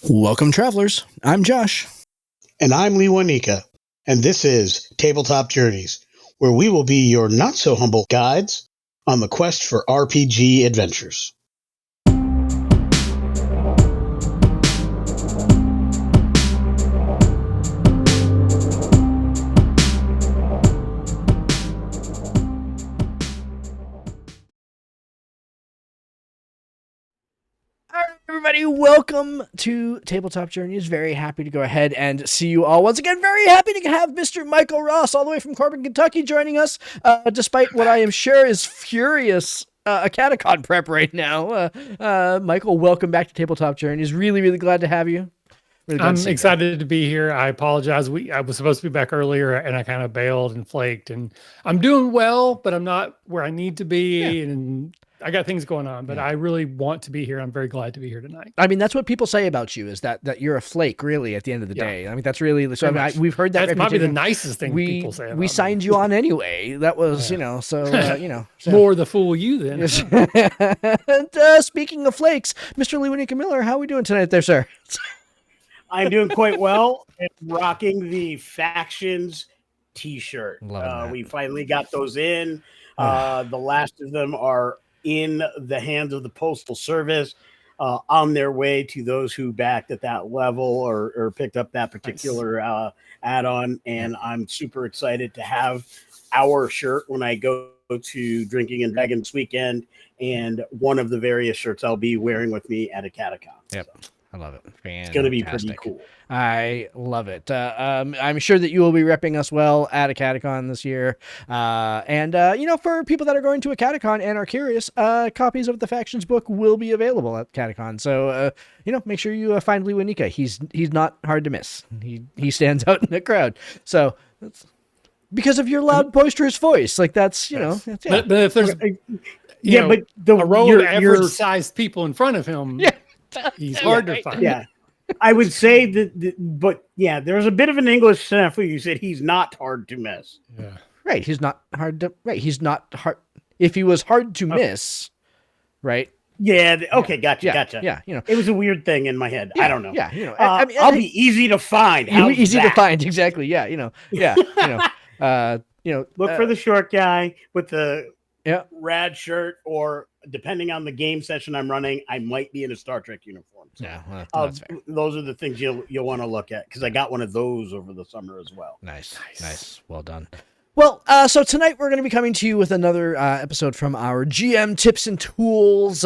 Welcome, travelers. I'm Josh. And I'm Lewanika. And this is Tabletop Journeys, where we will be your not-so-humble guides on the quest for RPG adventures. Everybody, welcome to Tabletop Journeys. Very happy to go ahead and see you all once again. Very happy to have Mr. Michael Ross all the way from Corbin, Kentucky joining us, despite what I am sure is furious a Catacon prep right now. Michael, welcome back to Tabletop Journeys. Really, really glad to have you. Really I'm excited to be here. I apologize. I was supposed to be back earlier and I kind of bailed and flaked, and I'm doing well, but I'm not where I need to be. And I got things going on, but I really want to be here. I'm very glad to be here tonight. I mean, that's what people say about you, is that you're a flake, really, at the end of the day. I mean, that's really, so I mean, we've heard that. That's probably the nicest thing people say about we signed you on anyway. That was, so, so. More the fool you then. And speaking of flakes, Mr. Lewanika Miller, how are we doing tonight there, sir? I'm doing quite well and rocking the Factions t-shirt. We finally got those in. The last of them are in the hands of the Postal Service, on their way to those who backed at that level or picked up that particular add-on. And I'm super excited to have our shirt when I go to Drinking and Dragons this weekend, and one of the various shirts I'll be wearing with me at a Catacon. Yep. So. I love it. Fantastic. It's going to be pretty cool. I love it. I'm sure that you will be repping us well at a Catacon this year. And for people that are going to a Catacon and are curious, copies of the Factions book will be available at Catacon. So, make sure you find Lewanika. He's not hard to miss. He stands out in the crowd. So that's because of your loud, boisterous voice. Like that's, But if there's, but a row of average-sized people in front of him, he's hard to find. Yeah. I would say but there's a bit of an English snafu. You said he's not hard to miss. Yeah. Right. He's not hard to, He's not hard. If he was hard to miss, right? Yeah. Okay. Gotcha. Yeah. It was a weird thing in my head. I don't know. Yeah. I'll be easy to find. Easy to find. Exactly. Yeah. Look for the short guy with the rad shirt, or depending on the game session I'm running, I might be in a Star Trek uniform. So, that's fair. Those are the things you'll want to look at, because I got one of those over the summer as well. Nice. Well done. Well, so tonight we're going to be coming to you with another episode from our GM Tips and Tools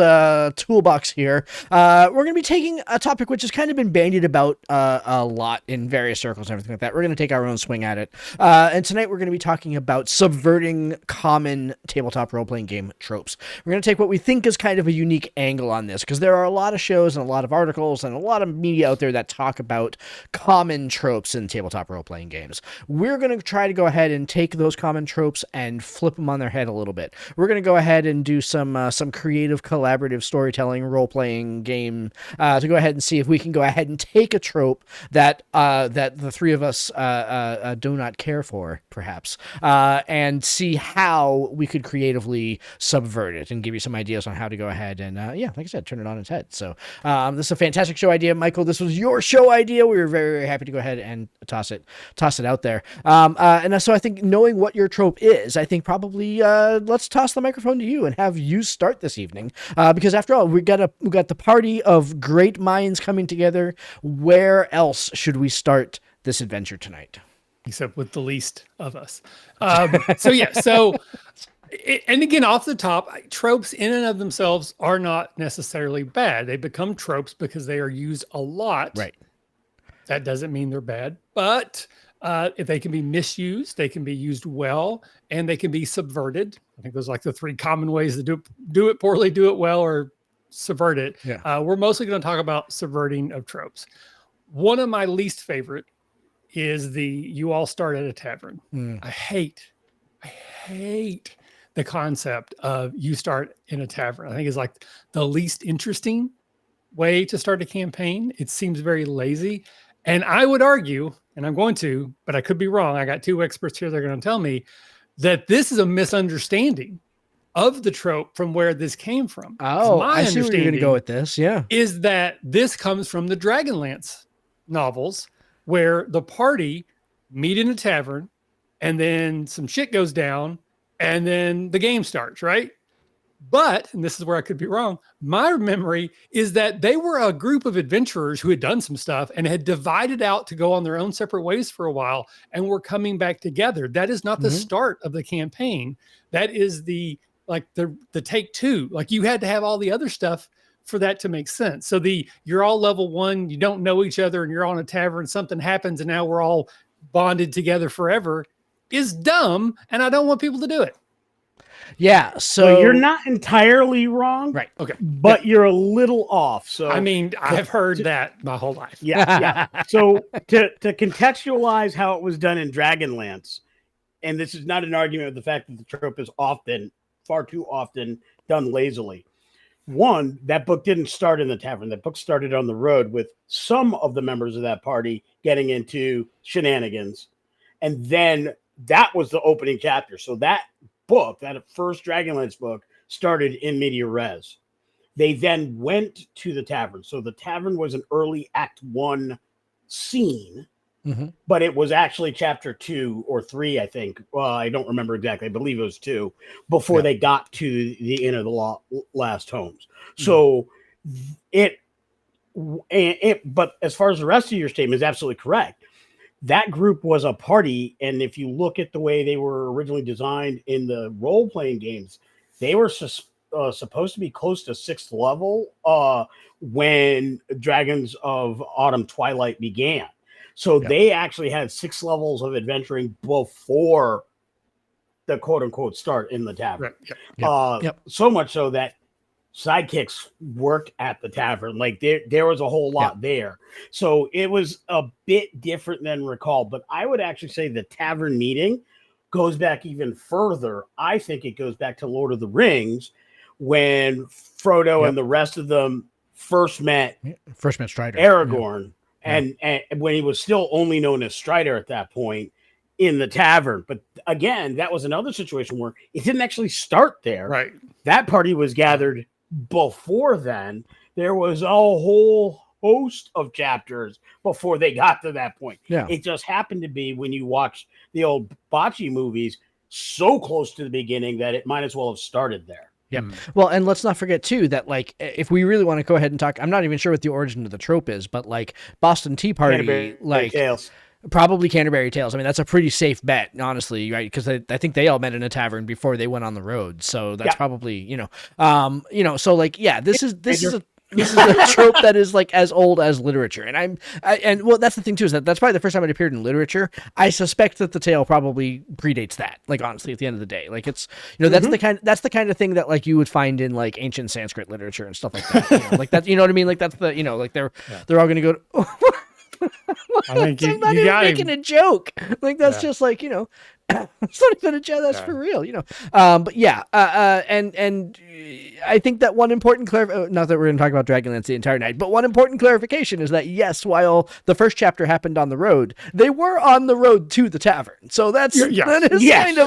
toolbox here. We're going to be taking a topic which has kind of been bandied about a lot in various circles and everything like that. We're going to take our own swing at it. And tonight we're going to be talking about subverting common tabletop role-playing game tropes. We're going to take what we think is kind of a unique angle on this, because there are a lot of shows and a lot of articles and a lot of media out there that talk about common tropes in tabletop role-playing games. We're going to try to go ahead and take those common tropes and flip them on their head a little bit. We're going to go ahead and do some creative collaborative storytelling role-playing game to go ahead and see if we can go ahead and take a trope that the three of us do not care for, perhaps, and see how we could creatively subvert it, and give you some ideas on how to go ahead and like I said, turn it on its head. So this is a fantastic show idea, Michael. This was your show idea. We were very, very happy to go ahead and toss it out there. And so I think, knowing what your trope is, I think probably let's toss the microphone to you and have you start this evening, because after all, we got the party of great minds coming together. Where else should we start this adventure tonight? Except with the least of us. And again, off the top, tropes in and of themselves are not necessarily bad. They become tropes because they are used a lot. Right. That doesn't mean they're bad, but if they can be misused, they can be used well, and they can be subverted. I think those are like the three common ways to do it poorly, do it well, or subvert it. Yeah. We're mostly going to talk about subverting of tropes. One of my least favorite is the "you all start at a tavern." I hate the concept of "you start in a tavern." I think it's like the least interesting way to start a campaign. It seems very lazy. And I would argue, and I'm going to, but I could be wrong. I got two experts here that are going to tell me that this is a misunderstanding of the trope from where this came from. Oh, my I see where you're going to go understanding with this. Yeah. is that this comes from the Dragonlance novels, where the party meet in a tavern and then some shit goes down and then the game starts, right? But, and this is where I could be wrong, my memory is that they were a group of adventurers who had done some stuff and had divided out to go on their own separate ways for a while and were coming back together. That is not the start of the campaign. That is the take two. Like, you had to have all the other stuff for that to make sense. So you're all level 1, you don't know each other, and you're on a tavern, something happens, and now we're all bonded together forever is dumb, and I don't want people to do it. Yeah, so well, you're not entirely wrong, right? Okay, but you're a little off. So I mean, I've heard that my whole life. Yeah. So to contextualize how it was done in Dragonlance, and this is not an argument of the fact that the trope is far too often done lazily. One, that book didn't start in the tavern. That book started on the road with some of the members of that party getting into shenanigans, and then that was the opening chapter. So that book, that first Dragonlance book, started in media res. They then went to the tavern. So the tavern was an early Act 1 scene, but it was actually chapter 2 or 3, I think. Well, I don't remember exactly. I believe it was 2 before they got to the Inn of the Last Homes. So but as far as the rest of your statement is absolutely correct. That group was a party, and if you look at the way they were originally designed in the role-playing games, they were supposed to be close to 6th level when Dragons of Autumn Twilight began. So they actually had 6 levels of adventuring before the quote-unquote start in the tavern. Right. So much so that sidekicks worked at the tavern. Like there was a whole lot there. So it was a bit different than Recall, but I would actually say the tavern meeting goes back even further. I think it goes back to Lord of the Rings when Frodo and the rest of them first met Strider, Aragorn, and when he was still only known as Strider at that point in the tavern. But again, that was another situation where it didn't actually start there. Right. That party was gathered before then. There was a whole host of chapters before they got to that point. Yeah. It just happened to be, when you watch the old Bocce movies, so close to the beginning that it might as well have started there. Yep. Well, and let's not forget too that, like, if we really want to go ahead and talk, I'm not even sure what the origin of the trope is, but like Boston Tea Party, probably Canterbury Tales. I mean, that's a pretty safe bet, honestly, right? Because I think they all met in a tavern before they went on the road, so that's probably so like this is a trope that is like as old as literature, and well, that's the thing too, is that's probably the first time it appeared in literature. I suspect that the tale probably predates that. Like, honestly, at the end of the day, like, it's that's the kind of thing that like you would find in like ancient Sanskrit literature and stuff like that. Like that, you know what I mean? Like that's the like they're all going to go. I think I'm not even making a joke. Like that's just like it's not even a joke. That's for real, But and I think that one important not that we're going to talk about Dragonlance the entire night, but one important clarification is that yes, while the first chapter happened on the road, they were on the road to the tavern. So that is kind of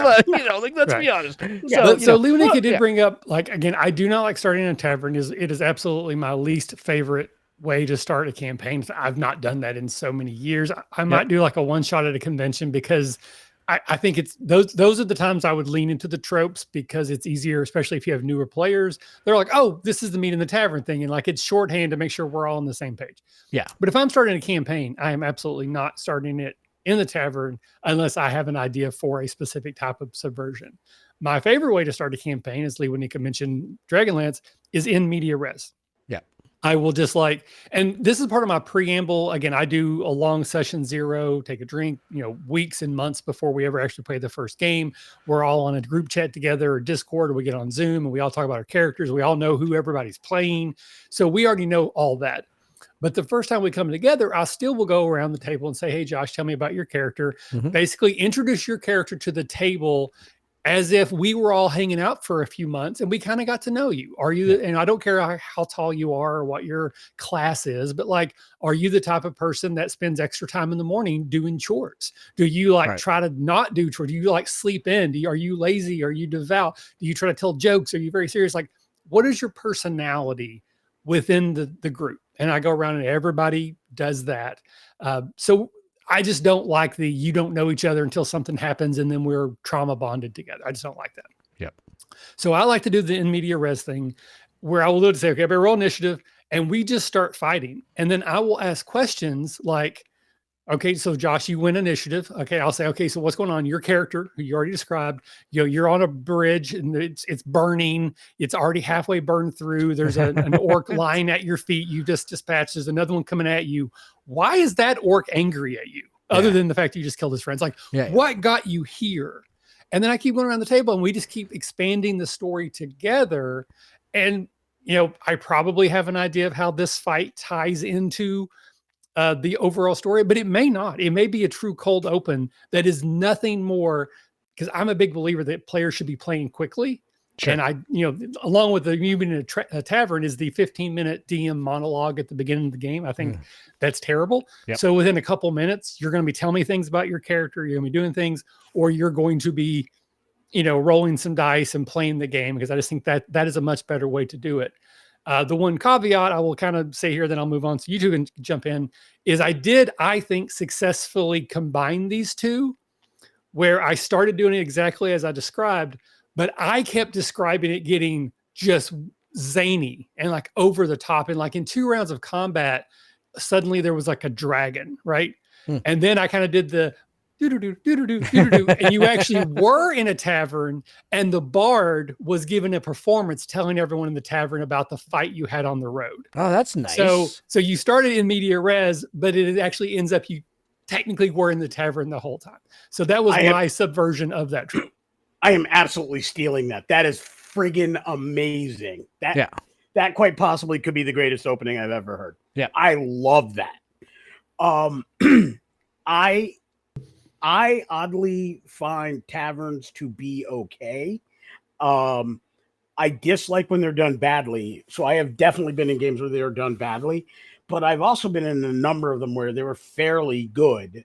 a like, let's be honest. So Lewanika did bring up, like, again, I do not like starting in a tavern. It is absolutely my least favorite way to start a campaign. I've not done that in so many years. I might do like a one shot at a convention, because I think it's those are the times I would lean into the tropes, because it's easier, especially if you have newer players. They're like, oh, this is the meet in the tavern thing, and like it's shorthand to make sure we're all on the same page. Yeah. But if I'm starting a campaign, I am absolutely not starting it in the tavern unless I have an idea for a specific type of subversion. My favorite way to start a campaign, as Lewanika mentioned, Dragonlance, is in media res. Yeah. I will just and this is part of my preamble. Again, I do a long session 0, take a drink, weeks and months before we ever actually play the first game. We're all on a group chat together, or Discord, or we get on Zoom, and we all talk about our characters. We all know who everybody's playing. So we already know all that. But the first time we come together, I still will go around the table and say, hey, Josh, tell me about your character. Basically introduce your character to the table as if we were all hanging out for a few months and we kind of got to know you. Are you, and I don't care how tall you are or what your class is, but like, are you the type of person that spends extra time in the morning doing chores? Do you like try to not do chores? Do you like sleep in? Are you lazy? Are you devout? Do you try to tell jokes? Are you very serious? Like, what is your personality within the group? And I go around and everybody does that. So I just don't like you don't know each other until something happens and then we're trauma bonded together. I just don't like that. Yep. So I like to do the in media res thing where I will do it to say, okay, everybody roll initiative and we just start fighting. And then I will ask questions like, okay, so Josh, you win initiative. Okay, I'll say, okay, so what's going on? Your character, who you already described, you're on a bridge and it's burning. It's already halfway burned through. There's an orc lying at your feet. You just dispatched. There's another one coming at you. Why is that orc angry at you? Other than the fact that you just killed his friends? Like, what got you here? And then I keep going around the table and we just keep expanding the story together. And, I probably have an idea of how this fight ties into the overall story, but it may not. It may be a true cold open that is nothing more, because I'm a big believer that players should be playing quickly. Sure. And along with the you being in a tavern is the 15-minute DM monologue at the beginning of the game. I think that's terrible. Yep. So within a couple minutes, you're going to be telling me things about your character. You're going to be doing things, or you're going to be, rolling some dice and playing the game, because I just think that is a much better way to do it. The one caveat I will kind of say here, then I'll move on so you two can jump in, is I think, successfully combine these two, where I started doing it exactly as I described, but I kept describing it getting just zany and like over the top. And like in 2 rounds of combat, suddenly there was like a dragon, right? And then I kind of did the do-do-do, and you actually were in a tavern and the bard was given a performance telling everyone in the tavern about the fight you had on the road. Oh, that's nice. So you started in media res, but it actually ends up you technically were in the tavern the whole time. So that was my subversion of that trope. I am absolutely stealing that. That is friggin' amazing. That quite possibly could be the greatest opening I've ever heard. Yeah. I love that. I oddly find taverns to be okay. I dislike when they're done badly. So I have definitely been in games where they are done badly, but I've also been in a number of them where they were fairly good.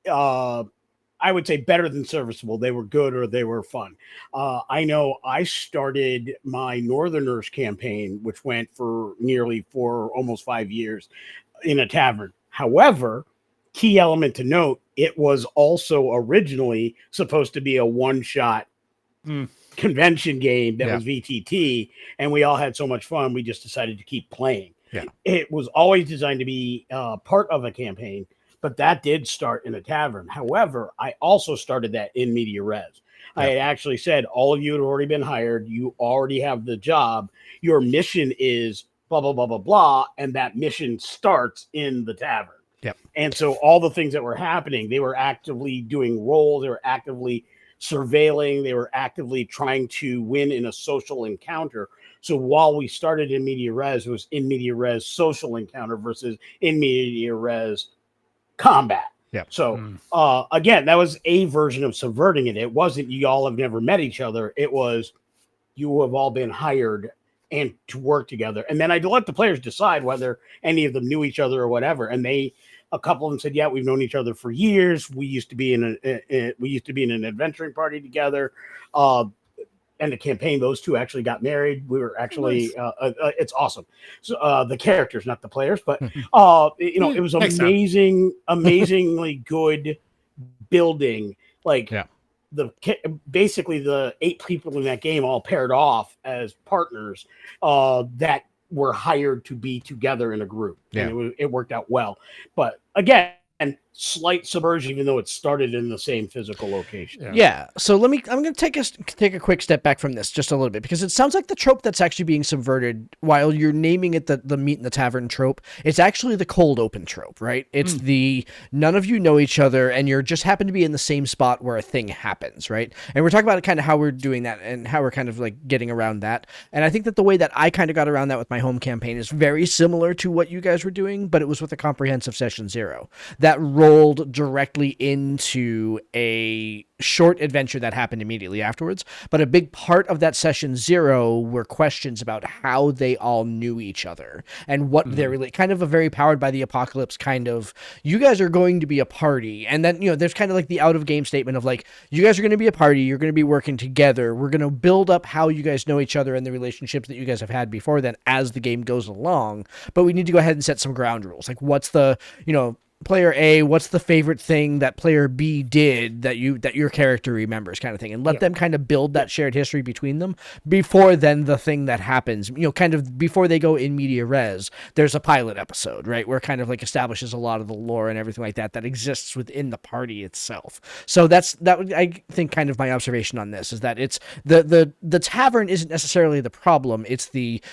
I would say better than serviceable. They were good or they were fun. I know I started my Northerners campaign, which went for nearly almost 5 years, in a tavern. However, key element to note, it was also originally supposed to be a one-shot convention game that was VTT, and we all had so much fun, we just decided to keep playing. Yeah. It was always designed to be part of a campaign, but that did start in a tavern. However, I also started that in media res. I had actually said, all of you had already been hired. You already have the job. Your mission is blah, blah, blah, blah, blah, and that mission starts in the tavern. Yep. And so all the things that were happening, they were actively doing roles, they were actively surveilling, they were actively trying to win in a social encounter. So while we started in media res, it was in media res social encounter versus in media res combat. Yeah. So again, that was a version of subverting it. It wasn't you all have never met each other. It was you have all been hired and to work together. And then I let the players decide whether any of them knew each other or whatever. And a couple of them said, yeah, we've known each other for years. We used to be in an adventuring party together. And the campaign, those two actually got married. We were actually, it's awesome. So the characters, not the players, but it was amazingly good building. Basically the 8 people in that game all paired off as partners that were hired to be together in a group. Yeah. And it worked out well. But again, slight subversion, even though it started in the same physical location. Yeah. So I'm going to take a quick step back from this just a little bit, because it sounds like the trope that's actually being subverted, while you're naming it the meet in the tavern trope, it's actually the cold open trope, right? It's the none of you know each other and you're just happen to be in the same spot where a thing happens, right? And we're talking about kind of how we're doing that and how we're kind of like getting around that. And I think that the way that I kind of got around that with my home campaign is very similar to what you guys were doing, but it was with a comprehensive session 0. That rolled directly into a short adventure that happened immediately afterwards. But a big part of that session 0 were questions about how they all knew each other and what they're really kind of a very powered by the apocalypse kind of, you guys are going to be a party. And then, there's kind of like the out of game statement of like, you guys are going to be a party. You're going to be working together. We're going to build up how you guys know each other and the relationships that you guys have had before then as the game goes along. But we need to go ahead and set some ground rules. Like what's the, player A, what's the favorite thing that player B did that your character remembers, kind of thing, and let them kind of build that shared history between them before then the thing that happens, kind of before they go in media res, there's a pilot episode, right, where kind of like establishes a lot of the lore and everything like that exists within the party itself. So I think kind of my observation on this is that it's the tavern isn't necessarily the problem. It's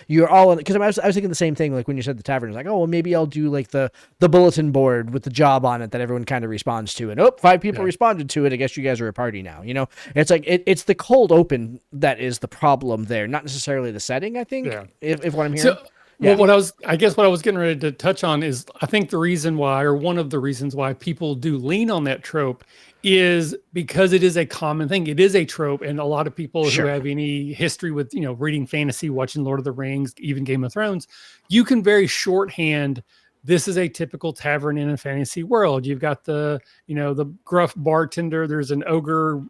you're all in, because I was thinking the same thing, like when you said the tavern, it's like, oh well, maybe I'll do like the bulletin board with the job on it that everyone kind of responds to, and 5 people responded to it. I guess you guys are a party now. It's like it's the cold open that is the problem there, not necessarily the setting. I think if what I'm hearing. So, well, what I was getting ready to touch on is I think the reason why, or one of the reasons why people do lean on that trope is because it is a common thing. It is a trope, and a lot of people who have any history with reading fantasy, watching Lord of the Rings, even Game of Thrones, you can very shorthand. This is a typical tavern in a fantasy world. You've got the gruff bartender. There's an ogre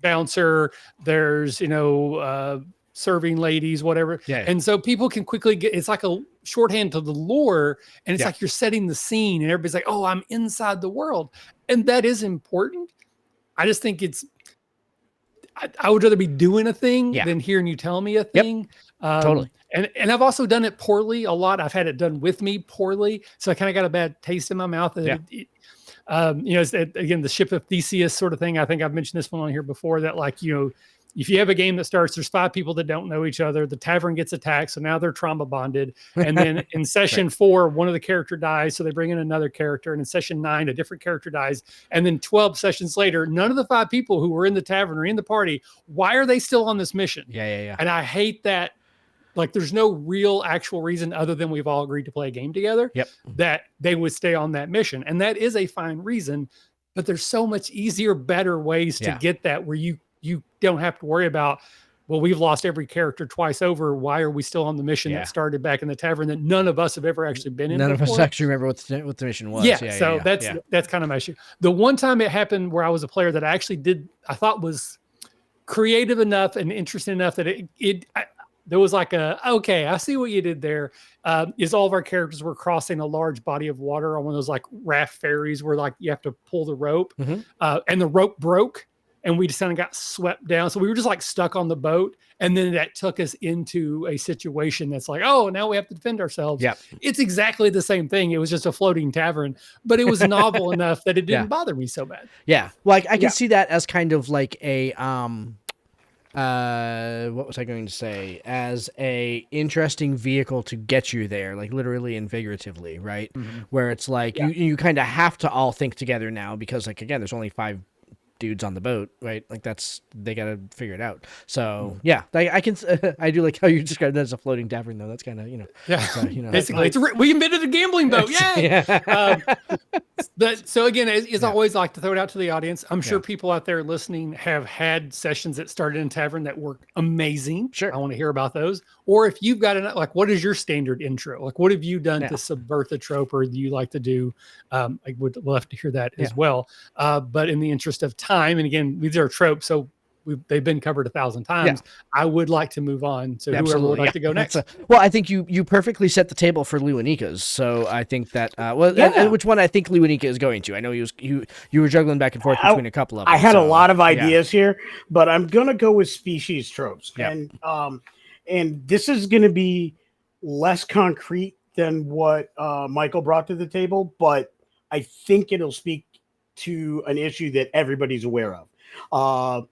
bouncer. There's, serving ladies, whatever. Yeah. And so people can quickly it's like a shorthand to the lore. And it's like you're setting the scene and everybody's like, oh, I'm inside the world. And that is important. I just think I would rather be doing a thing than hearing you tell me a thing. Totally. And I've also done it poorly a lot. I've had it done with me poorly. So I kind of got a bad taste in my mouth. It's again, the ship of Theseus sort of thing. I think I've mentioned this one on here before that if you have a game that starts, there's 5 people that don't know each other. The tavern gets attacked. So now they're trauma bonded. And then in session 4, one of the character dies. So they bring in another character. And in session 9, a different character dies. And then 12 sessions later, none of the 5 people who were in the tavern or in the party, why are they still on this mission? Yeah. And I hate that. Like there's no real actual reason other than we've all agreed to play a game together that they would stay on that mission. And that is a fine reason, but there's so much easier, better ways to get that where you don't have to worry about, well, we've lost every character twice over. Why are we still on the mission that started back in the tavern that none of us have ever actually been in? None of us actually remember what the mission was. So that's kind of my issue. The one time it happened where I was a player that I actually I thought was creative enough and interesting enough that there was like okay, I see what you did there. Is all of our characters were crossing a large body of water on one of those like raft ferries where like you have to pull the rope and the rope broke and we just kind of got swept down. So we were just like stuck on the boat. And then that took us into a situation that's like, oh, now we have to defend ourselves. Yeah. It's exactly the same thing. It was just a floating tavern, but it was novel enough that it didn't bother me so bad. Yeah. Well, I can see that as kind of like a, what was I going to say? As a interesting vehicle to get you there, like literally and figuratively, right? Where it's like you kind of have to all think together now because, like, again, there's only 5 dudes on the boat, right? Like they got to figure it out. So I do like how you described that as a floating tavern, though. That's kind of basically we invented a gambling boat. So again, as I always like to throw it out to the audience. I'm sure people out there listening have had sessions that started in tavern that were amazing. Sure, I want to hear about those. Or if you've got like, what is your standard intro? Like, what have you done to subvert the trope, or do you like to do? I would love to hear that as well. But in the interest of time, and again, these are tropes, so they've been covered 1,000 times. I would like to move on. So whoever would like to go next. Well, I think you perfectly set the table for Lewanika's. So I think that which one I think Lewanika is going to. I know you were juggling back and forth between a couple of them. I had a lot of ideas here, but I'm gonna go with species tropes. And this is gonna be less concrete than what Michael brought to the table, but I think it'll speak to an issue that everybody's aware of.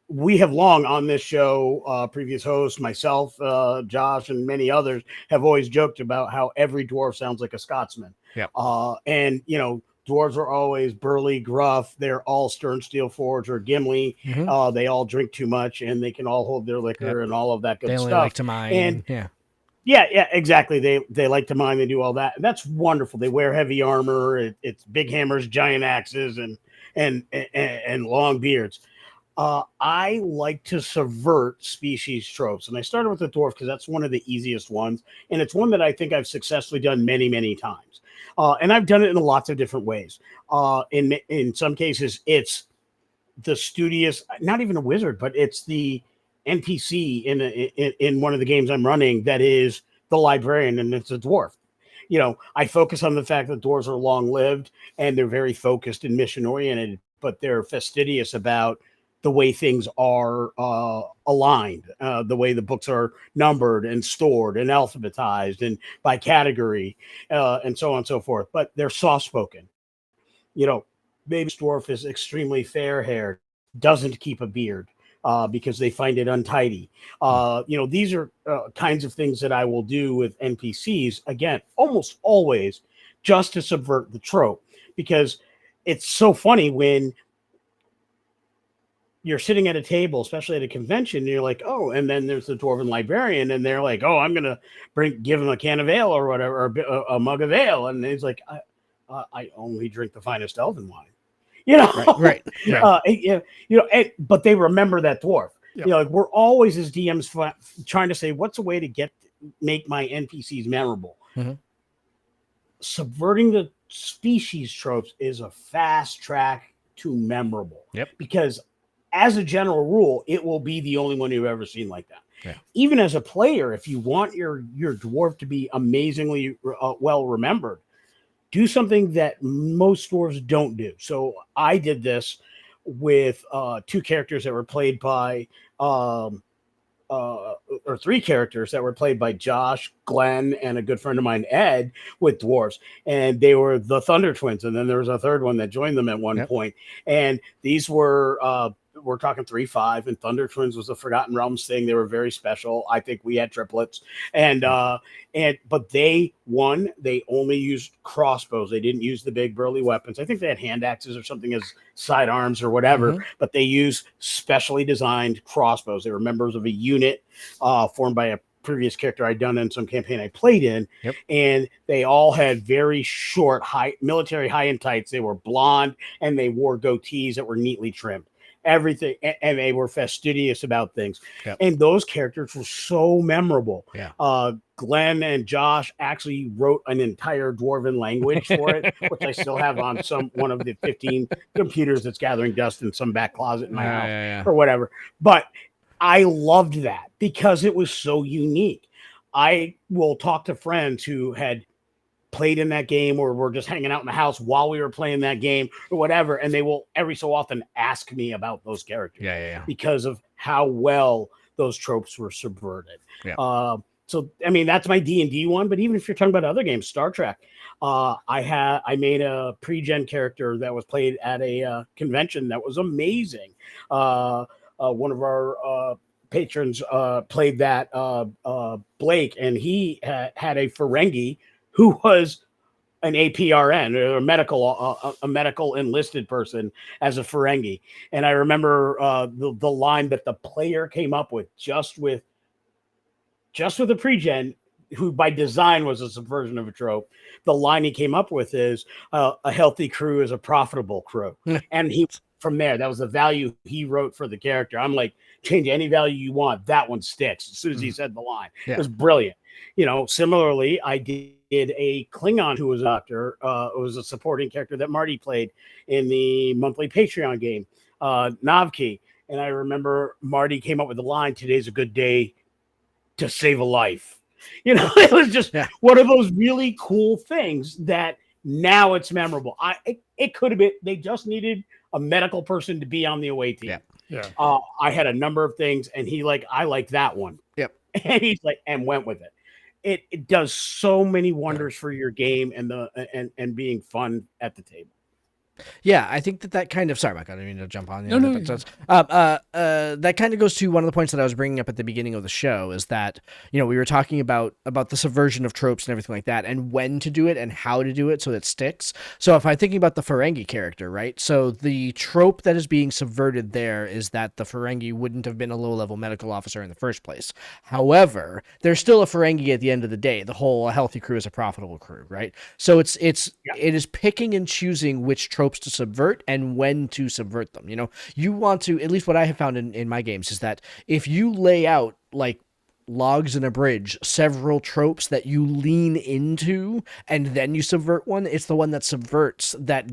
We have long on this show, previous hosts, myself, Josh, and many others have always joked about how every dwarf sounds like a Scotsman. And, dwarves are always burly, gruff. They're all stern steel forged or Gimli. They all drink too much and they can all hold their liquor and all of that good stuff. They only like to mine. Yeah, exactly. They like to mine. They do all that. And that's wonderful. They wear heavy armor. It's big hammers, giant axes, and long beards. I like to subvert species tropes, and I started with the dwarf because that's one of the easiest ones, and it's one that I think I've successfully done many times. And I've done it in lots of different ways. In some cases, it's the studious, not even a wizard, but it's the NPC in one of the games I'm running that is the librarian, and it's a dwarf. I focus on the fact that dwarves are long lived and they're very focused and mission oriented, but they're fastidious about the way things are aligned, the way the books are numbered and stored and alphabetized and by category, and so on and so forth. But they're soft spoken. Baby dwarf is extremely fair haired, doesn't keep a beard because they find it untidy. These are kinds of things that I will do with NPCs, again, almost always just to subvert the trope, because it's so funny when you're sitting at a table, especially at a convention, and you're like, oh, and then there's the dwarven librarian, and they're like, oh, I'm going to give him a can of ale or whatever, or a mug of ale. And he's like, I only drink the finest elven wine. Right. Yeah. But they remember that dwarf. Yep. Like we're always as DMs trying to say, what's a way to make my NPCs memorable? Mm-hmm. Subverting the species tropes is a fast track to memorable. Yep. Because as a general rule, it will be the only one you've ever seen like that. Yeah. Even as a player, if you want your dwarf to be amazingly well remembered, do something that most dwarves don't do. So I did this with two characters that were played by, or three characters that were played by Josh, Glenn, and a good friend of mine, Ed, with dwarves. And they were the Thunder Twins. And then there was a third one that joined them at one point. And these were, we're talking 3-5, and Thunder Twins was a Forgotten Realms thing. They were very special. I think we had triplets, but they only used crossbows. They didn't use the big burly weapons. I think they had hand axes or something as sidearms or whatever, but they used specially designed crossbows. They were members of a unit formed by a previous character I'd done in some campaign I played in. And they all had very short, military high-end tights. They were blonde, and they wore goatees that were neatly trimmed. Everything, and they were fastidious about things. And those characters were so memorable. Glenn and Josh actually wrote an entire dwarven language for it, which I still have on one of the 15 computers that's gathering dust in some back closet in my house or whatever. But I loved that because it was so unique. I will talk to friends who had played in that game or were just hanging out in the house while we were playing that game or whatever, and they will every so often ask me about those characters because of how well those tropes were subverted. So I mean, that's my D&D one, but even if you're talking about other games, Star Trek, I made a pre-gen character that was played at a convention that was amazing. One of our patrons played that, Blake, and he had a Ferengi who was an APRN, or a medical enlisted person as a Ferengi. And I remember the line that the player came up with just with a pre-gen, who by design was a subversion of a trope. The line he came up with is a healthy crew is a profitable crew. And from there, that was the value he wrote for the character. I'm like, change any value you want. That one sticks as soon as he said the line. It was brilliant. Similarly, I did a Klingon who was a doctor. It was a supporting character that Marty played in the monthly Patreon game, Navki. And I remember Marty came up with the line, "Today's a good day to save a life." It was just one of those really cool things that now it's memorable. It could have been, they just needed a medical person to be on the away team. I had a number of things, and I like that one. And he's like, and went with it. It does so many wonders for your game and being fun at the table. Yeah, I think that kind of, sorry, Mike, I didn't mean to jump on you. No. That kind of goes to one of the points that I was bringing up at the beginning of the show, is that, we were talking about the subversion of tropes and everything like that, and when to do it and how to do it so that it sticks. So if I'm thinking about the Ferengi character, right? So the trope that is being subverted there is that the Ferengi wouldn't have been a low-level medical officer in the first place. However, there's still a Ferengi at the end of the day. The whole healthy crew is a profitable crew, right? So it is picking and choosing which tropes to subvert and when to subvert them. You want to, at least what I have found in my games, is that if you lay out like logs in a bridge, several tropes that you lean into, and then you subvert one, it's the one that subverts that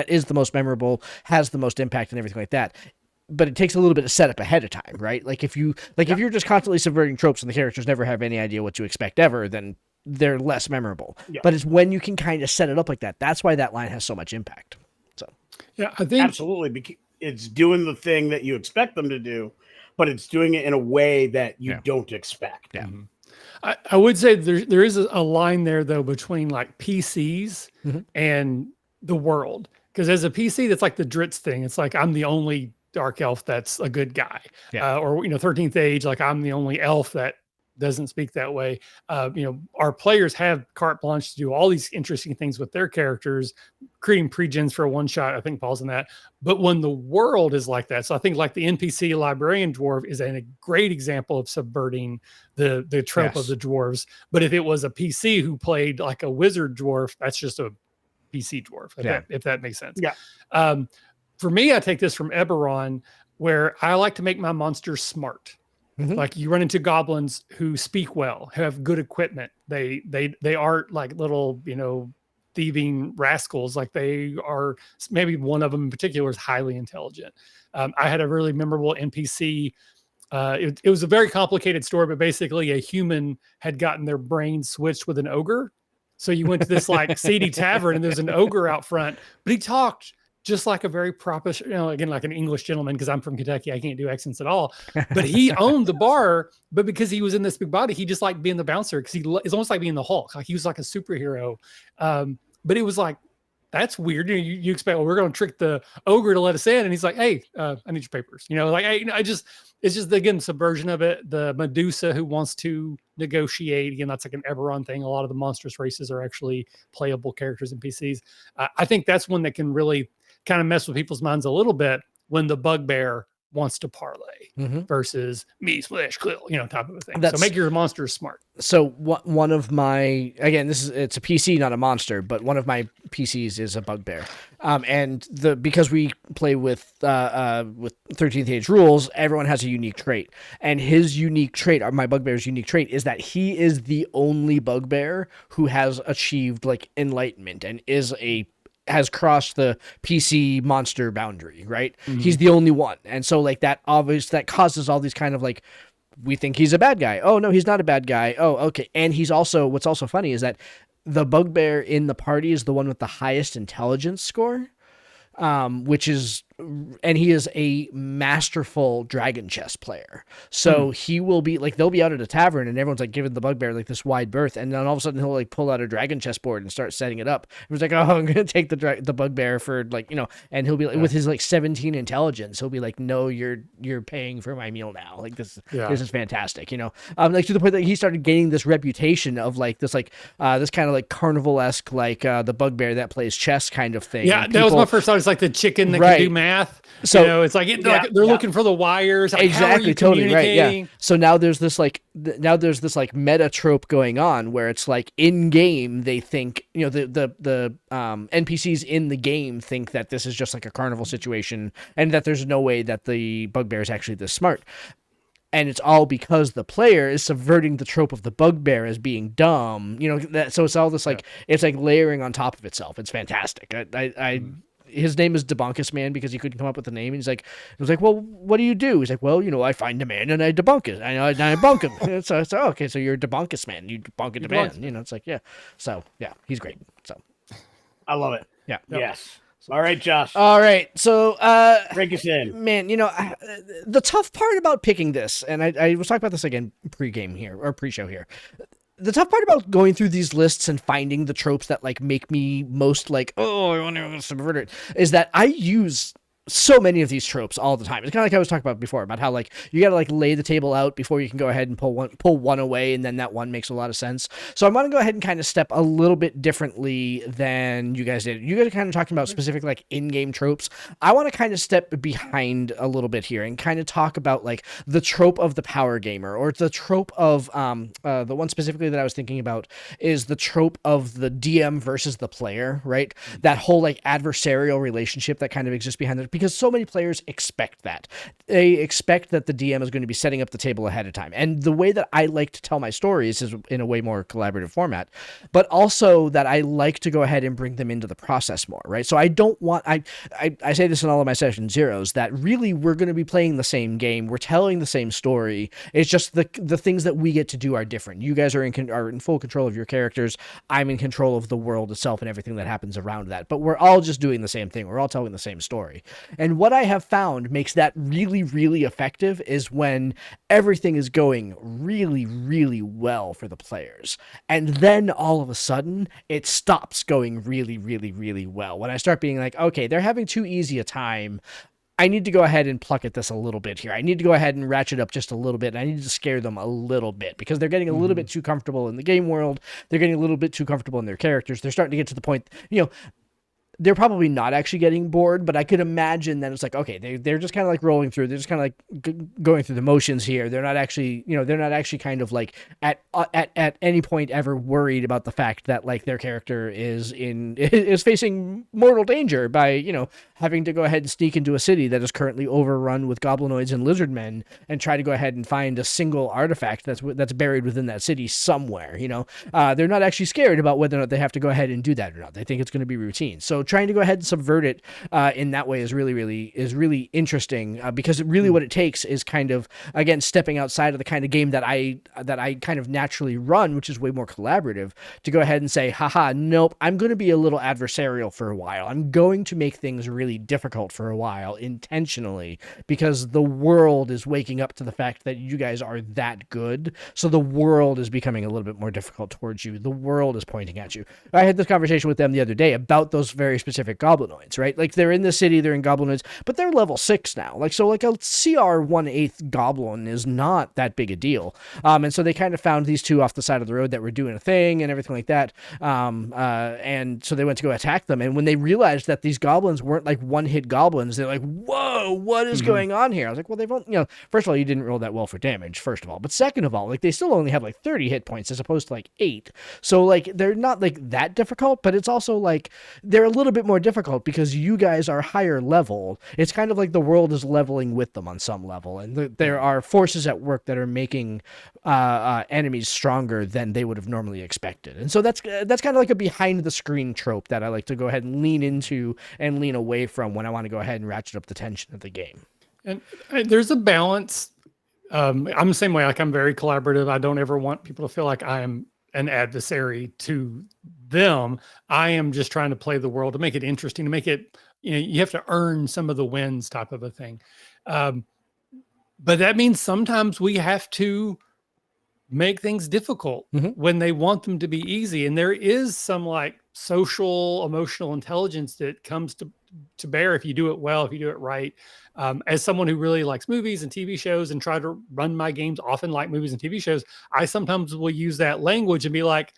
is the most memorable, has the most impact and everything like that. But it takes a little bit of setup ahead of time, right? Like if you're just constantly subverting tropes and the characters never have any idea what to expect ever, then they're less memorable. Yeah. But it's when you can kind of set it up like that. That's why that line has so much impact. So yeah, I think absolutely, it's doing the thing that you expect them to do, but it's doing it in a way that you don't expect. Yeah. Mm-hmm. I would say there is a line there though between like PCs and the world, because as a PC, that's like the Dritz thing. It's like I'm the only dark elf that's a good guy, or 13th age, like I'm the only elf that doesn't speak that way. Our players have carte blanche to do all these interesting things with their characters, creating pre-gens for a one shot. I think Paul's in that. But when the world is like that, so I think like the NPC librarian dwarf is a great example of subverting the trope of the dwarves. But if it was a PC who played like a wizard dwarf, that's just a PC dwarf, if that makes sense. Yeah. For me, I take this from Eberron, where I like to make my monsters smart. Like you run into goblins who speak well, who have good equipment. They aren't like little, thieving rascals. Like they are, maybe one of them in particular is highly intelligent. I had a really memorable NPC. It was a very complicated story, but basically a human had gotten their brain switched with an ogre. So you went to this like seedy tavern and there's an ogre out front, but he talked just like a very proper, again, like an English gentleman, because I'm from Kentucky, I can't do accents at all. But he owned the bar, but because he was in this big body, he just liked being the bouncer, because it's almost like being the Hulk. Like he was like a superhero. But it was like, that's weird. You expect, we're going to trick the ogre to let us in. And he's like, hey, I need your papers. It's just, again, subversion of it. The Medusa who wants to negotiate. Again, that's like an Eberron thing. A lot of the monstrous races are actually playable characters in PCs. I think that's one that can really kind of mess with people's minds a little bit when the bugbear wants to parlay versus meat, flesh, quill, type of a thing. So make your monsters smart. So one of my, again, it's a PC, not a monster, but one of my PCs is a bugbear. And because we play with 13th age rules, everyone has a unique trait. And his unique trait, my bugbear's unique trait, is that he is the only bugbear who has achieved like enlightenment and has crossed the PC monster boundary, right? He's the only one. And so like that causes all these kind of like, we think he's a bad guy. Oh no, he's not a bad guy. Oh, okay. And what's also funny is that the bugbear in the party is the one with the highest intelligence score, and he is a masterful dragon chess player. So he will be like, they'll be out at a tavern and everyone's like giving the bugbear like this wide berth. And then all of a sudden he'll like pull out a dragon chess board and start setting it up. It was like, oh, I'm going to take the bugbear for like, and he'll be like, with his like 17 intelligence, he'll be like, no, you're paying for my meal now. Like this is fantastic. Like to the point that he started gaining this reputation of like this kind of like carnival-esque, like the bugbear that plays chess kind of thing. Yeah. That was my first thought. It's like the chicken that can do math. So it's like, they're looking for the wires. Like, exactly, totally right. Yeah. So now there's this meta trope going on where it's like in game they think the NPCs in the game think that this is just like a carnival situation and that there's no way that the bugbear is actually this smart. And it's all because the player is subverting the trope of the bugbear as being dumb. So it's all this like it's like layering on top of itself. It's fantastic. His name is Debunkus Man because he couldn't come up with a name. And it was like, well, what do you do? He's like, well, I find a man and I debunk it. I bunk him. So okay, so you're a Debunkus Man. You debunk a man. It's like, yeah. So yeah, he's great. So I love it. Yeah. Yes. All right, Josh. All right. So break us in. Man, the tough part about picking this, and I was talking about this again pre-game here or pre-show here. the tough part about going through these lists and finding the tropes that like make me most like, oh, I want to subvert it, is that I use so many of these tropes all the time. It's kind of like I was talking about before, about how like you got to like lay the table out before you can go ahead and pull one away, and then that one makes a lot of sense. So I'm going to go ahead and kind of step a little bit differently than you guys did. You guys are kind of talking about specific like in-game tropes. I want to kind of step behind a little bit here and kind of talk about like the trope of the power gamer, or the trope of the one specifically that I was thinking about is the trope of the DM versus the player, right? That whole like adversarial relationship that kind of exists behind it, because so many players expect that. They expect that the DM is going to be setting up the table ahead of time. And the way that I like to tell my stories is in a way more collaborative format, but also that I like to go ahead and bring them into the process more, right? So I don't want, I say this in all of my session zeros, that really we're going to be playing the same game. We're telling the same story. It's just the things that we get to do are different. You guys are in full control of your characters. I'm in control of the world itself and everything that happens around that. But we're all just doing the same thing. We're all telling the same story. And what I have found makes that really, really effective is when everything is going really, really well for the players. And then all of a sudden, it stops going really, really, really well. When I start being like, okay, they're having too easy a time. I need to go ahead and pluck at this a little bit here. I need to go ahead and ratchet up just a little bit. And I need to scare them a little bit because they're getting a little bit too comfortable in the game world. They're getting a little bit too comfortable in their characters. They're starting to get to the point, they're probably not actually getting bored, but I could imagine that it's like, okay, they're just kind of like rolling through. They're just kind of like going through the motions here. They're not actually, they're not actually kind of like at any point ever worried about the fact that like their character is facing mortal danger by, having to go ahead and sneak into a city that is currently overrun with goblinoids and lizard men and try to go ahead and find a single artifact that's buried within that city somewhere. They're not actually scared about whether or not they have to go ahead and do that or not. They think it's going to be routine. So trying to go ahead and subvert it in that way is really interesting because really what it takes is kind of, again, stepping outside of the kind of game that I kind of naturally run, which is way more collaborative, to go ahead and say, haha, nope, I'm going to be a little adversarial for a while. I'm going to make things really difficult for a while intentionally because the world is waking up to the fact that you guys are that good. So the world is becoming a little bit more difficult towards you. The world is pointing at you. I had this conversation with them the other day about those very specific goblinoids, right? Like they're in the city, they're in goblinoids, but they're level 6 now. Like, so like a CR 1/8 goblin is not that big a deal. And so they kind of found these two off the side of the road that were doing a thing and everything like that. And so they went to go attack them. And when they realized that these goblins weren't like one-hit goblins, they're like, whoa, what is going on here? I was like, well, they've only, first of all, you didn't roll that well for damage, first of all. But second of all, like they still only have like 30 hit points as opposed to like 8. So like they're not like that difficult, but it's also like they're a little bit more difficult because you guys are higher level. It's kind of like the world is leveling with them on some level. And there are forces at work that are making enemies stronger than they would have normally expected. And so that's kind of like a behind the screen trope that I like to go ahead and lean into and lean away from when I want to go ahead and ratchet up the tension of the game. And there's a balance. I'm the same way. Like I'm very collaborative. I don't ever want people to feel like I am an adversary to them. I am just trying to play the world to make it interesting, to make it, you have to earn some of the wins type of a thing. But that means sometimes we have to make things difficult when they want them to be easy. And there is some like social, emotional intelligence that comes to bear if you do it well, if you do it right. As someone who really likes movies and TV shows and try to run my games often like movies and TV shows, I sometimes will use that language and be like,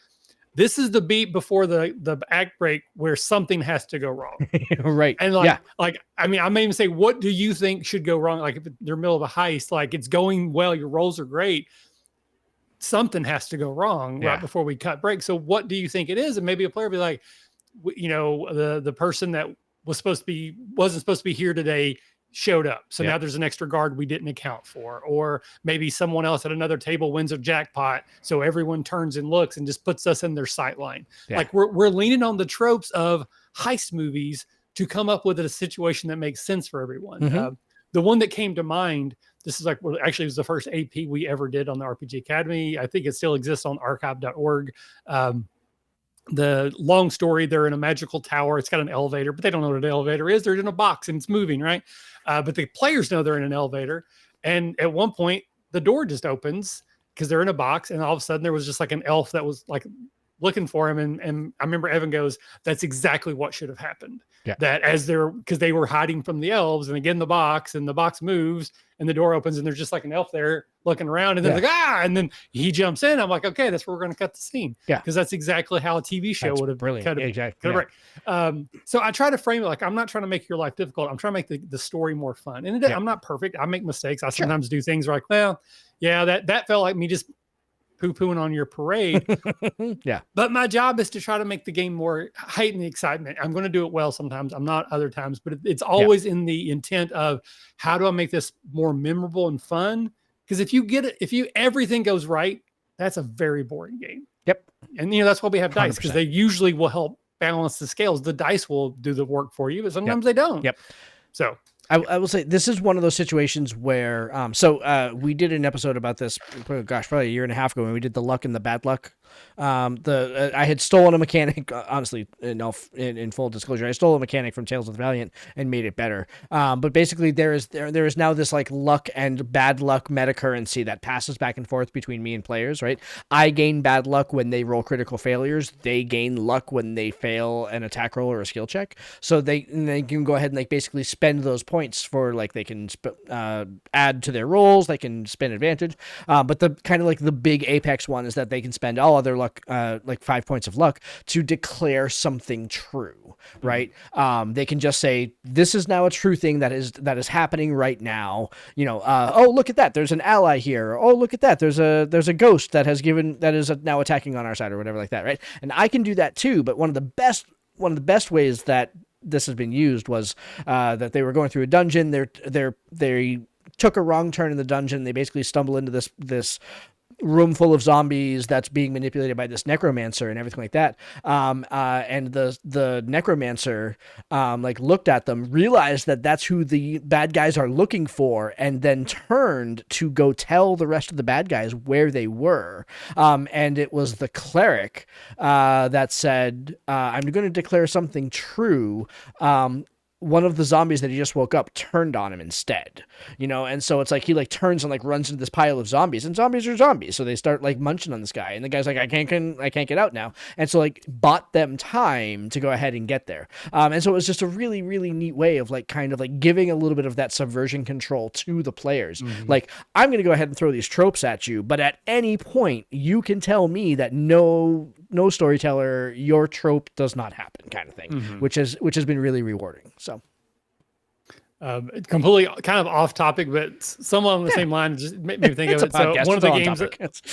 this is the beat before the act break where something has to go wrong. Right. And I may even say, what do you think should go wrong? Like if they're in the middle of a heist, like it's going well, your rolls are great. Something has to go wrong right before we cut break. So what do you think it is? And maybe a player will be like, the person that wasn't supposed to be here today showed up. So now there's an extra guard we didn't account for. Or maybe someone else at another table wins a jackpot. So everyone turns and looks and just puts us in their sight line. Yeah. Like we're leaning on the tropes of heist movies to come up with a situation that makes sense for everyone. The one that came to mind, this is like, well, actually it was the first AP we ever did on the RPG Academy. I think it still exists on archive.org. The long story, they're in a magical tower. It's got an elevator, but they don't know what an elevator is. They're in a box and it's moving, right? But the players know they're in an elevator. And at one point, the door just opens because they're in a box, and all of a sudden there was just like an elf that was like looking for him. And I remember Evan goes, that's exactly what should have happened. Yeah. That because they were hiding from the elves, and they get in the box, and the box moves, and the door opens, and there's just like an elf there looking around, and then like, and then he jumps in. I'm like, okay, that's where we're going to cut the scene. Yeah. Because that's exactly how a TV show would have brilliant. Exactly. So I try to frame it like, I'm not trying to make your life difficult. I'm trying to make the story more fun. And I'm not perfect. I make mistakes. I sometimes do things like, well, yeah, that felt like me just poo-pooing on your parade. Yeah. But my job is to try to make the game more heighten the excitement. I'm going to do it well sometimes. I'm not other times, but it's always in the intent of how do I make this more memorable and fun? Because if everything goes right, that's a very boring game. Yep. And that's why we have dice, because 100%. they usually will help balance the scales. The dice will do the work for you, but sometimes they don't. Yep. So I will say this is one of those situations where, we did an episode about this, probably a year and a half ago when we did the luck and the bad luck. I had stolen a mechanic, honestly, in full disclosure, I stole a mechanic from Tales of the Valiant and made it better. But basically there is now this like luck and bad luck meta currency that passes back and forth between me and players, right? I gain bad luck when they roll critical failures. They gain luck when they fail an attack roll or a skill check. So they can go ahead and like basically spend those points for like they can add to their rolls. They can spend advantage. But the kind of like the big apex one is that they can spend all other luck, like 5 points of luck to declare something true, right? They can just say, this is now a true thing that is happening right now. Oh, look at that. There's an ally here. Oh, look at that. There's a ghost that is now attacking on our side or whatever like that, right? And I can do that too. But one of the best ways that this has been used was that they were going through a dungeon. They took a wrong turn in the dungeon. They basically stumble into this room full of zombies that's being manipulated by this necromancer and everything like that. And the necromancer looked at them, realized that that's who the bad guys are looking for, and then turned to go tell the rest of the bad guys where they were. And it was the cleric that said, I'm going to declare something true. One of the zombies that he just woke up turned on him instead, and so it's like he like turns and like runs into this pile of zombies, and zombies are zombies, so they start like munching on this guy, and the guy's like, I can't get out now, and so like bought them time to go ahead and get there. And so it was just a really, really neat way of like kind of like giving a little bit of that subversion control to the players. Like, I'm going to go ahead and throw these tropes at you, but at any point you can tell me that no storyteller, your trope does not happen, kind of thing, which has been really rewarding. So completely kind of off topic, but somewhat on the same line, just made me think of it. So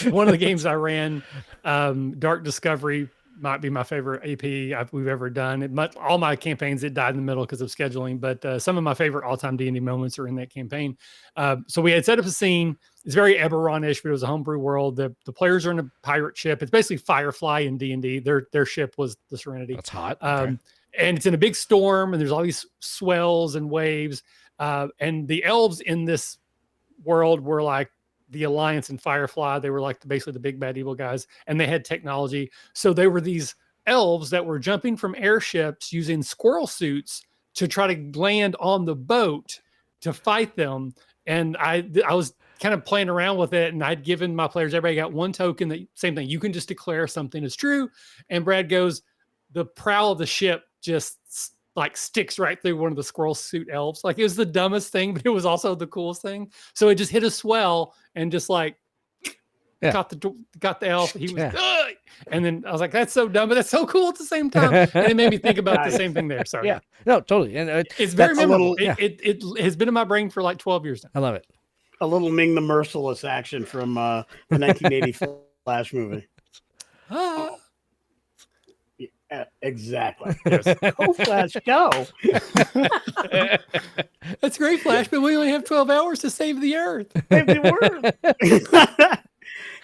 one of the games I ran, Dark Discovery, might be my favorite AP we've ever done. All my campaigns, it died in the middle because of scheduling, but some of my favorite all-time D&D moments are in that campaign. So we had set up a scene. It's very Eberron-ish, but it was a homebrew world. The players are in a pirate ship. It's basically Firefly in D&D. Their ship was the Serenity. That's hot. Okay. And it's in a big storm, and there's all these swells and waves. And the elves in this world were like the Alliance and Firefly. They were like basically the big bad evil guys, and they had technology. So they were these elves that were jumping from airships using squirrel suits to try to land on the boat to fight them. And I was kind of playing around with it, and I'd given my players, everybody got one token, that same thing. You can just declare something is true. And Brad goes, the prow of the ship just like sticks right through one of the squirrel suit elves. Like, it was the dumbest thing, but it was also the coolest thing. So it just hit a swell and just like got the elf. He was, and then I was like, that's so dumb, but that's so cool at the same time. And it made me think about the same thing there. Sorry. Yeah, no, totally. And it's very memorable. It has been in my brain for like 12 years now. I love it. A little Ming the Merciless action from the 1980 Flash movie. Exactly. Yes. Go Flash, go. That's great, Flash, but we only have 12 hours to save the Earth. Save the world.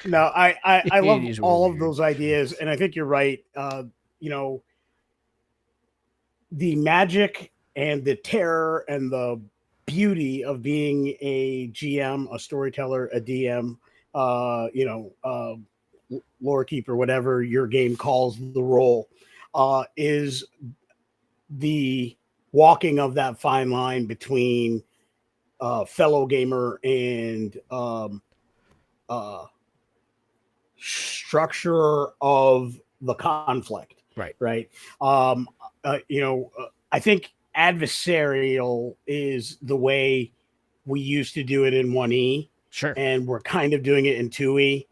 No, I love all of those ideas, and I think you're right. The magic and the terror and the beauty of being a GM, a storyteller, a DM, lore keeper, whatever your game calls the role, is the walking of that fine line between fellow gamer and structure of the conflict. Right. I think adversarial is the way we used to do it in 1E. Sure. And we're kind of doing it in 2E.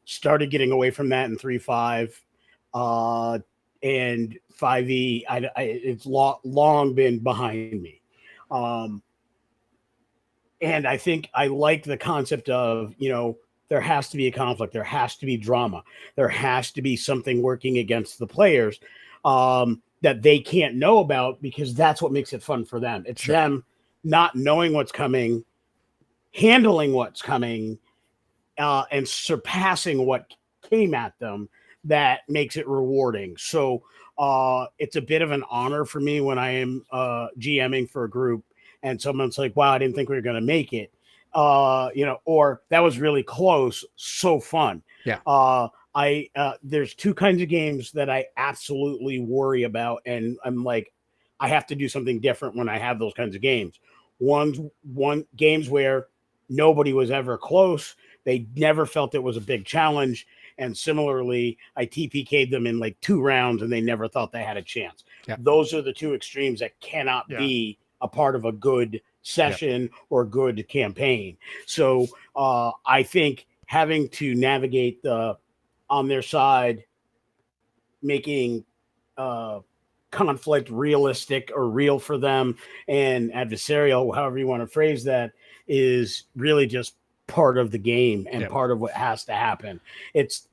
Started getting away from that in 3.5. And 5E, it's long been behind me. And I think I like the concept of, there has to be a conflict. There has to be drama. There has to be something working against the players that they can't know about, because that's what makes it fun for them. It's them not knowing what's coming, handling what's coming, and surpassing what came at them that makes it rewarding. So it's a bit of an honor for me when I am GMing for a group and someone's like, wow, I didn't think we were going to make it. Or that was really close. So fun. Yeah. There's two kinds of games that I absolutely worry about. And I'm like, I have to do something different when I have those kinds of games. One games where nobody was ever close. They never felt it was a big challenge. And similarly, I TPK'd them in like 2 rounds and they never thought they had a chance. Yeah. Those are the two extremes that cannot be a part of a good session or good campaign. So I think having to navigate on their side, making conflict realistic or real for them, and adversarial, however you want to phrase that, is really just part of the game and part of what has to happen.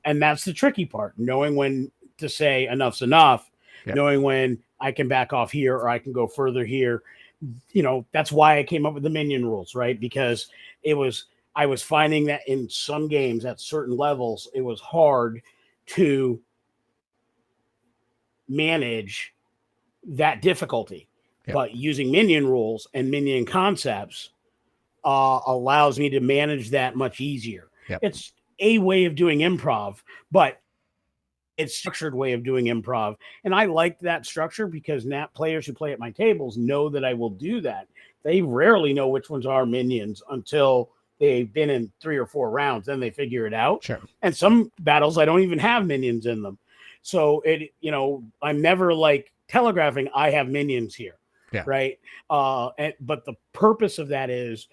And that's the tricky part, knowing when to say enough's enough, knowing when I can back off here or I can go further here. That's why I came up with the minion rules, right? Because I was finding that in some games at certain levels, it was hard to manage that difficulty. But using minion rules and minion concepts allows me to manage that much easier. It's a way of doing improv, but it's a structured way of doing improv. And I like that structure because players who play at my tables know that I will do that. They rarely know which ones are minions until they've been in 3 or 4 rounds. Then they figure it out. Sure. And some battles, I don't even have minions in them. So I'm never like telegraphing, I have minions here. Right. But the purpose of that is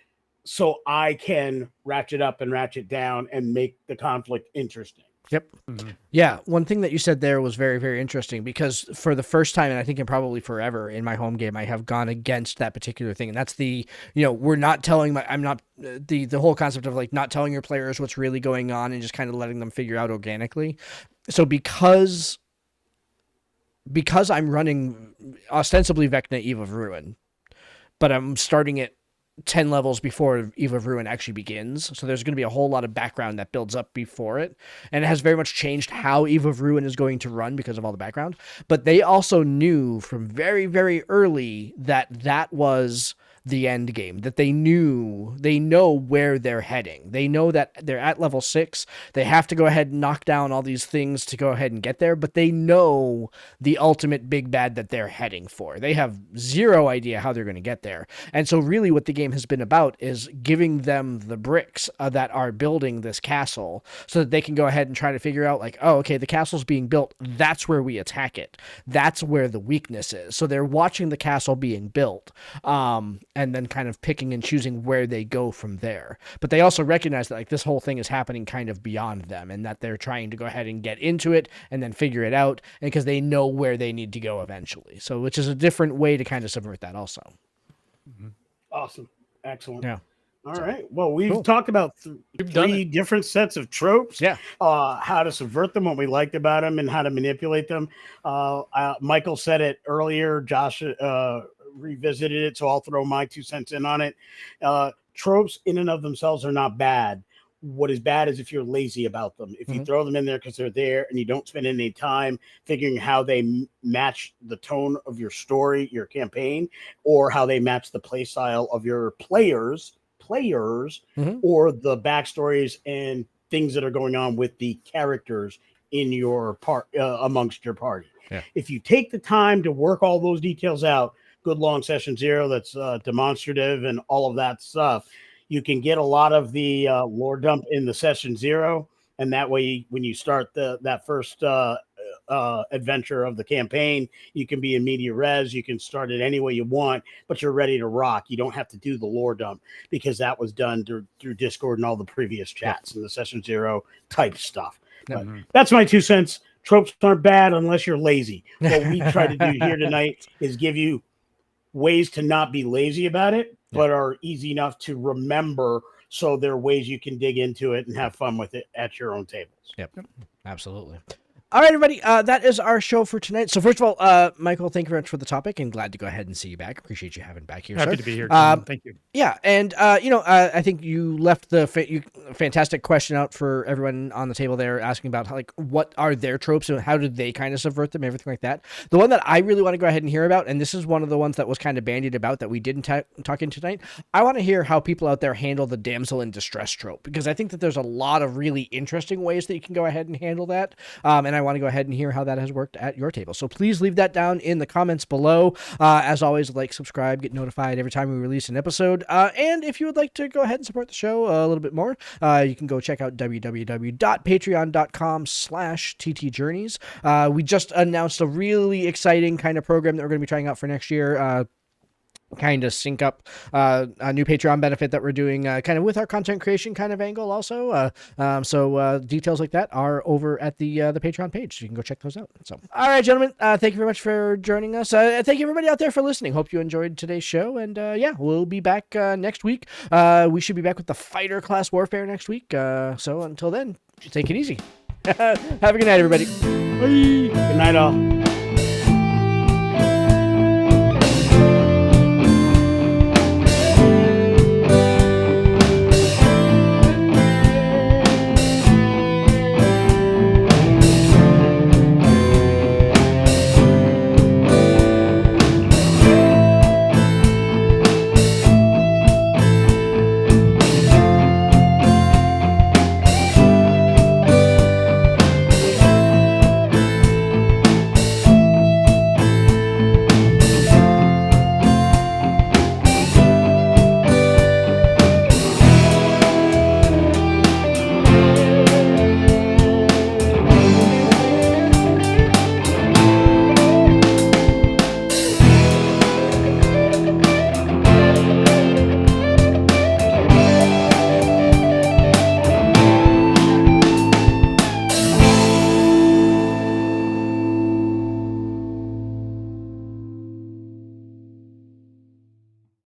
so I can ratchet up and ratchet down and make the conflict interesting. Yep. Mm-hmm. Yeah. One thing that you said there was very, very interesting, because for the first time, and I think in probably forever in my home game, I have gone against that particular thing. And that's we're not telling the whole concept of like not telling your players what's really going on and just kind of letting them figure out organically. So because I'm running ostensibly Vecna Eve of Ruin, but I'm starting it 10 levels before Eve of Ruin actually begins. So there's going to be a whole lot of background that builds up before it. And it has very much changed how Eve of Ruin is going to run because of all the background. But they also knew from very, very early that was the end game, that they know where they're heading. They know that they're at level 6. They have to go ahead and knock down all these things to go ahead and get there, but they know the ultimate big bad that they're heading for. They have zero idea how they're going to get there. And so really what the game has been about is giving them the bricks that are building this castle so that they can go ahead and try to figure out like, oh, okay, the castle's being built. That's where we attack it. That's where the weakness is. So they're watching the castle being built. And then kind of picking and choosing where they go from there. But they also recognize that like this whole thing is happening kind of beyond them, and that they're trying to go ahead and get into it and then figure it out, and because they know where they need to go eventually. So which is a different way to kind of subvert that also. Mm-hmm. Awesome. Excellent. Yeah. All right. Well, we've talked about 3 different sets of tropes. Yeah. How to subvert them, what we liked about them, and how to manipulate them. Michael said it earlier. Josh revisited it, so I'll throw my 2 cents in on it. Tropes in and of themselves are not bad. What is bad is if you're lazy about them. If you throw them in there because they're there and you don't spend any time figuring how they match the tone of your story, your campaign, or how they match the play style of your players, or the backstories and things that are going on with the characters in your part amongst your party. Yeah. If you take the time to work all those details out, good long session 0 that's demonstrative and all of that stuff, you can get a lot of the lore dump in the session 0 and that way, when you start that first adventure of the campaign, you can be in media res. You can start it any way you want, but you're ready to rock. You don't have to do the lore dump because that was done through Discord and all the previous chats and the session 0 type stuff. But that's my 2 cents. Tropes aren't bad unless you're lazy. What we try to do here tonight is give you ways to not be lazy about it, but are easy enough to remember. So there are ways you can dig into it and have fun with it at your own tables. Yep, absolutely. All right, everybody, that is our show for tonight. So first of all, Michael, thank you very much for the topic, and glad to go ahead and see you back. Appreciate you having back here, Happy sir. to be here, Tim. Thank you. Yeah, and I think you left the fantastic question out for everyone on the table there, asking about what are their tropes and how did they kind of subvert them, everything like that. The one that I really want to go ahead and hear about, and this is one of the ones that was kind of bandied about that we didn't talk in tonight. I want to hear how people out there handle the damsel in distress trope, because I think that there's a lot of really interesting ways that you can go ahead and handle that, and I want to go ahead and hear how that has worked at your table. So please leave that down in the comments below. As always, like, subscribe, get notified every time we release an episode. And if you would like to go ahead and support the show a little bit more, you can go check out www.patreon.com/ttjourneys. We just announced a really exciting kind of program that we're going to be trying out for next year. Kind of sync up a new Patreon benefit that we're doing kind of with our content creation kind of angle also. So details like that are over at the Patreon page. So you can go check those out. So, all right, gentlemen, thank you very much for joining us. Thank you everybody out there for listening. Hope you enjoyed today's show. And we'll be back next week. We should be back with the fighter class warfare next week. So until then, take it easy. Have a good night, everybody. Bye. Good night, all.